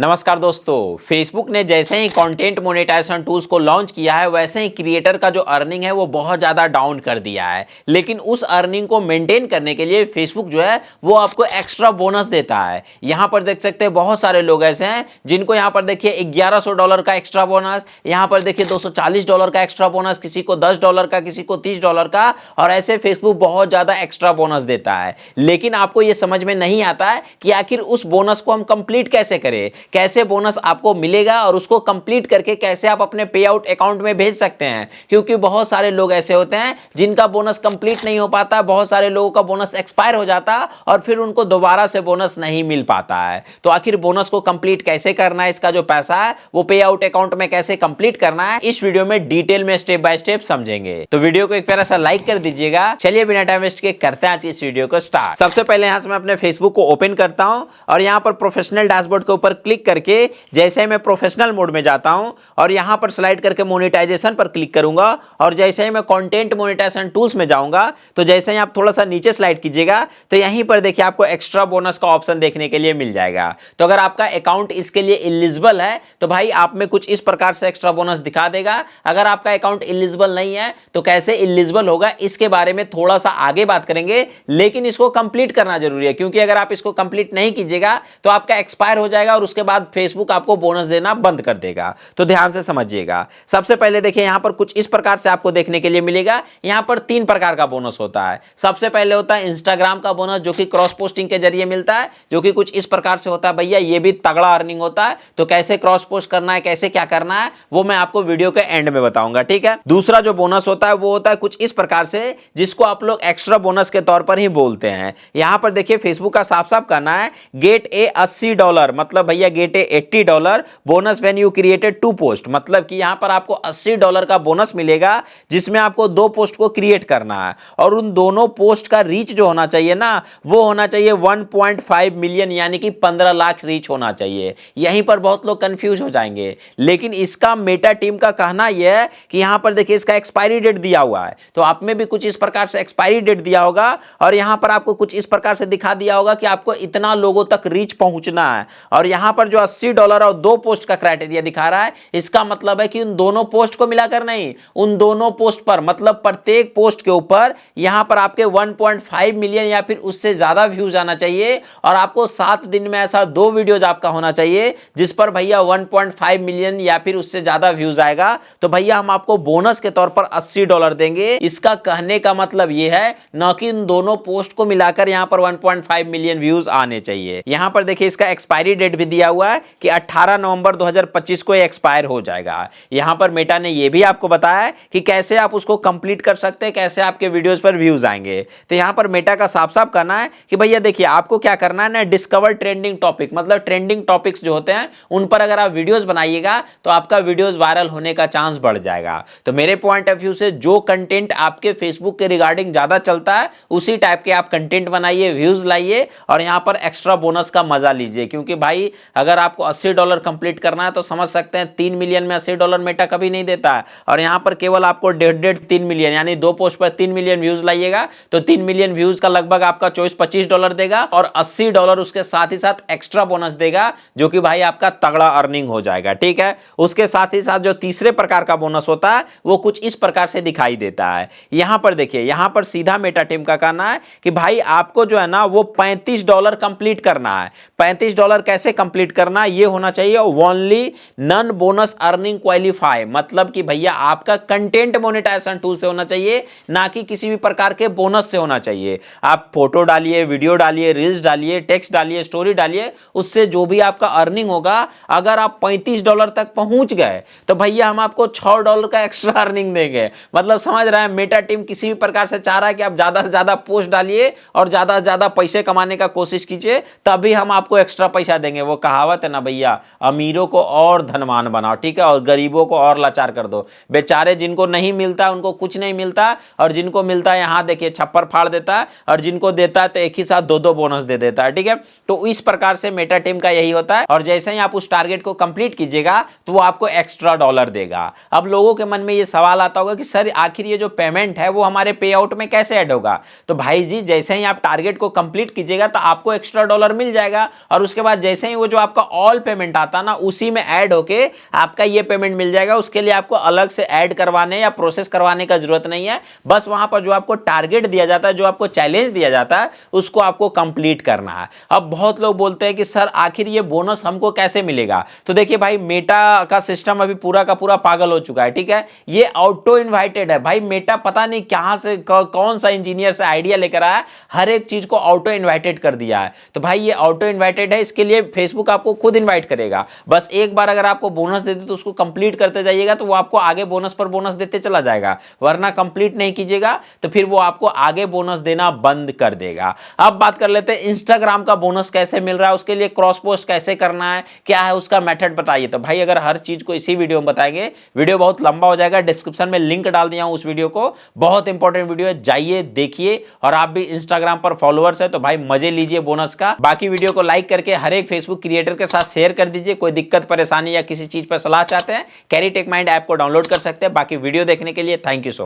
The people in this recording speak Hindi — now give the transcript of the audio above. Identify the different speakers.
Speaker 1: नमस्कार दोस्तों, फेसबुक ने जैसे ही कंटेंट मोनेटाइजेशन टूल्स को लॉन्च किया है वैसे ही क्रिएटर का जो अर्निंग है वो बहुत ज़्यादा डाउन कर दिया है। लेकिन उस अर्निंग को मेंटेन करने के लिए फेसबुक जो है वो आपको एक्स्ट्रा बोनस देता है। यहाँ पर देख सकते हैं बहुत सारे लोग ऐसे हैं जिनको यहाँ पर देखिए $1100 का एक्स्ट्रा बोनस, यहाँ पर देखिए $240 का एक्स्ट्रा बोनस, किसी को $10 का, किसी को $30 का, और ऐसे फेसबुक बहुत ज़्यादा एक्स्ट्रा बोनस देता है। लेकिन आपको ये समझ में नहीं आता है कि आखिर उस बोनस को हम कंप्लीट कैसे करें, कैसे बोनस आपको मिलेगा और उसको कंप्लीट करके कैसे आप अपने पे आउट अकाउंट में भेज सकते हैं। क्योंकि बहुत सारे लोग ऐसे होते हैं जिनका बोनस कंप्लीट नहीं हो पाता, बहुत सारे लोगों का बोनस एक्सपायर हो जाता और फिर उनको दोबारा से बोनस नहीं मिल पाता है। तो आखिर बोनस को कंप्लीट कैसे करना है, इसका जो पैसा है वो पे आउट अकाउंट में कैसे कंप्लीट करना है, इस वीडियो में डिटेल में स्टेप बाय स्टेप समझेंगे। तो वीडियो को एक प्यारा सा लाइक कर दीजिएगा। चलिए बिना टाइम वेस्ट के करते हैं आज इस वीडियो को स्टार्ट। सबसे पहले यहां से मैं अपने फेसबुक को ओपन करता हूं और यहां पर प्रोफेशनल डैशबोर्ड के ऊपर क्लिक करके जैसे मैं प्रोफेशनल मोड में जाता हूं और यहां पर स्लाइड करके मोनेटाइजेशन पर क्लिक करूंगा और जैसे ही मैं कंटेंट मोनेटाइजेशन टूल्स में जाऊंगा तो जैसे ही आप थोड़ा सा नीचे स्लाइड कीजिएगा तो यहीं पर देखिए आपको एक्स्ट्रा बोनस का ऑप्शन देखने के लिए मिल जाएगा। तो अगर आपका अकाउंट इसके लिए एलिजिबल है तो भाई आप में कुछ इस प्रकार से एक्स्ट्रा बोनस दिखा देगा। अगर आपका अकाउंट एलिजिबल नहीं है तो कैसे एलिजिबल होगा इसके बारे में थोड़ा सा आगे बात करेंगे, लेकिन इसको कंप्लीट करना जरूरी है क्योंकि अगर आप इसको कंप्लीट नहीं कीजिएगा तो आपका एक्सपायर हो जाएगा और उसके बाद फेसबुक आपको बोनस देना बंद कर देगा। तो ध्यान से समझिएगा। सबसे पहले देखिए यहां पर कुछ इस प्रकार से आपको देखने के लिए मिलेगा। यहां पर 3 प्रकार का बोनस होता है। सबसे पहले होता है इंस्टाग्राम का बोनस जो कि क्रॉस पोस्टिंग के जरिए मिलता है, जो कि कुछ इस प्रकार से होता है। भैया ये भी तगड़ा अर्निंग होता है। तो कैसे क्रॉस पोस्ट करना है, कैसे क्या करना है वो मैं आपको वीडियो के एंड में बताऊंगा, ठीक है। दूसरा जो बोनस होता है वो होता है कुछ इस प्रकार से जिसको आप लोग एक्स्ट्रा बोनस के तौर पर ही बोलते हैं। यहां पर देखिए फेसबुक का साफ साफ कहना है गेट ए $80, मतलब भैया gate A $80 bonus when you created 2 post, मतलब कि यहां पर आपको $80 का बोनस मिलेगा जिसमें आपको 2 पोस्ट को क्रिएट करना है और उन दोनों पोस्ट का रीच जो होना चाहिए ना वो होना चाहिए 1.5 मिलियन, यानी कि 15 लाख रीच होना चाहिए। यहीं पर बहुत लोग कंफ्यूज हो जाएंगे, लेकिन इसका मेटा टीम का कहना यह है कि यहां पर देखिए इसका एक्सपायरी डेट दिया हुआ है। तो आप में भी कुछ इस प्रकार से एक्सपायरी डेट दिया होगा और यहां पर आपको कुछ इस प्रकार से दिखा दिया होगा कि आपको इतना लोगों तक रीच पहुंचना है। और यहां पर जो $80 और 2 पोस्ट का क्राइटेरिया दिखा रहा है, इसका मतलब है कि उन दोनों पोस्ट को मिलाकर नहीं, उन दोनों पोस्ट पर, मतलब प्रत्येक पोस्ट के ऊपर यहां पर आपके 1.5 मिलियन या फिर उससे ज्यादा व्यूज आना चाहिए और आपको 7 दिन में ऐसा 2 वीडियोज आपका होना चाहिए जिस पर भैया 1.5 मिलियन या फिर उससे ज्यादा व्यूज आएगा। तो भैया हम आपको बोनस के तौर पर $80 देंगे। इसका कहने का मतलब यह है न कि इन दोनों पोस्ट को मिलाकर यहां पर 1.5 मिलियन व्यूज आने चाहिए। यहां पर देखिए इसका एक्सपायरी डेट भी दिया हुआ है कि 18 नवंबर 2025 को एक्सपायर हो जाएगा। यहां पर मेटा ने यह भी आपको बताया है कि कैसे आप उसको कंप्लीट कर सकते हैं, कैसे आपके वीडियोस पर व्यूज आएंगे। तो यहां पर मेटा का साफ साफ कहना है कि भैया देखिए आपको क्या करना है ना, डिस्कवर ट्रेंडिंग टॉपिक, मतलब ट्रेंडिंग टॉपिक्स जो होते हैं उन पर अगर आप वीडियोस बनाइएगा तो आपका वीडियोस वायरल होने का चांस बढ़ जाएगा। तो मेरे पॉइंट ऑफ व्यू से जो कंटेंट आपके फेसबुक के रिगार्डिंग ज्यादा चलता है उसी टाइप के आप कंटेंट बनाइए, व्यूज लाइए और यहां पर एक्स्ट्रा बोनस का मजा लीजिए। क्योंकि भाई अगर आपको $80 कंप्लीट करना है तो समझ सकते हैं 3 मिलियन में $80 मेटा कभी नहीं देता है और यहां पर केवल आपको 1.5-3 मिलियन, यानी 2 पोस्ट पर 3 मिलियन व्यूज लाइएगा तो 3 मिलियन व्यूज का लगभग आपका $25 देगा और $80 उसके साथ ही साथ एक्स्ट्रा बोनस देगा, जो कि भाई आपका तगड़ा अर्निंग हो जाएगा, ठीक है। उसके साथ ही साथ जो तीसरे प्रकार का बोनस होता है वो कुछ इस प्रकार से दिखाई देता है। यहां पर देखिए यहां पर सीधा मेटा टीम का कहना है कि भाई आपको जो है ना वो $35 कंप्लीट करना है। $35 कैसे कंप्लीट करना है, ये होना चाहिए only non bonus earning qualify, मतलब कि भैया आपका कंटेंट मोनेटाइजेशन टूल से होना चाहिए, ना कि किसी भी प्रकार के बोनस से होना चाहिए। आप फोटो डालिए, वीडियो डालिए, रील्स डालिए, टेक्स्ट डालिए, स्टोरी डालिए, उससे जो भी आपका अर्निंग होगा अगर आप $35 तक पहुंच गए तो भैया हम आपको $6 का एक्स्ट्रा अर्निंग देंगे। मतलब समझ रहे हैं, मेटा टीम किसी भी प्रकार से चाह रहा है कि आप ज्यादा से ज्यादा पोस्ट डालिए और ज्यादा से ज्यादा पैसे कमाने का कोशिश कीजिए, तभी हम आपको एक्स्ट्रा पैसा देंगे। वो कहावत है ना भैया, अमीरों को और धनवान बनाओ, ठीक है, और गरीबों को और लाचार कर दो। बेचारे जिनको नहीं मिलता उनको कुछ नहीं मिलता और जिनको मिलता है यहां देखिए छप्पर फाड़ देता है और जिनको देता है तो एक ही साथ 2-2 बोनस दे देता है, ठीक है। तो इस प्रकार से मेटा टीम का यही होता है और जैसे ही आप उस टारगेट को कंप्लीट कीजिएगा तो वो आपको एक्स्ट्रा डॉलर देगा। अब लोगों के मन में ये सवाल आता होगा कि सर आखिर ये जो पेमेंट है वो हमारे पे आउट में कैसे ऐड होगा। तो भाई जी जैसे ही आप टारगेट को कंप्लीट कीजिएगा तो आपको एक्स्ट्रा डॉलर मिल जाएगा और उसके बाद जैसे ही वो जो आप आपका ऑल पेमेंट आता ना, उसी में ऐड होके आपका ये पेमेंट मिल जाएगा। उसके लिए आपको अलग से ऐड करवाने या प्रोसेस करवाने का जरूरत नहीं है। बस वहां पर जो आपको टारगेट दिया जाता है, जो आपको चैलेंज दिया जाता है, उसको आपको कंप्लीट करना है। अब बहुत लोग बोलते हैं कि सर आखिर ये बोनस हमको कैसे मिलेगा? तो देखिए भाई, मेटा का सिस्टम अभी पूरा का पूरा पागल हो चुका है, ठीक है। ये ऑटो इनवाइटेड है भाई। मेटा पता नहीं कहां से कौन सा इंजीनियर से आइडिया लेकर आया, हर एक चीज को ऑटो इनवाइटेड कर दिया है। तो भाई ये ऑटो इनवाइटेड है, इसके लिए फेसबुक आपको खुद इनवाइट करेगा। बस एक बार अगर आपको बोनस देते तो उसको कंप्लीट करते जाइएगा, तो वो आपको आगे बोनस पर बोनस देते चला जाएगा। वरना कंप्लीट नहीं कीजिएगा तो फिर वो आपको आगे बोनस देना बंद कर देगा। अब बात कर लेते हैं इंस्टाग्राम का बोनस कैसे मिल रहा है, उसके लिए क्रॉस पोस्ट कैसे करना है, क्या है उसका मेथड बताइए। तो भाई अगर हर चीज को इसी वीडियो में बताएंगे, वीडियो बहुत लंबा हो जाएगा। डिस्क्रिप्शन में लिंक डाल दिया हूं उस वीडियो को, बहुत इंपॉर्टेंट वीडियो है, जाइए देखिए। और आप भी इंस्टाग्राम पर फॉलोअर्स है तो भाई मजे लीजिए बोनस का। बाकी वीडियो को लाइक करके हर एक फेसबुक क्रिएटर के साथ शेयर कर दीजिए। कोई दिक्कत परेशानी या किसी चीज पर सलाह चाहते हैं, कैरी टेक माइंड ऐप को डाउनलोड कर सकते हैं। बाकी वीडियो देखने के लिए थैंक यू सो मच।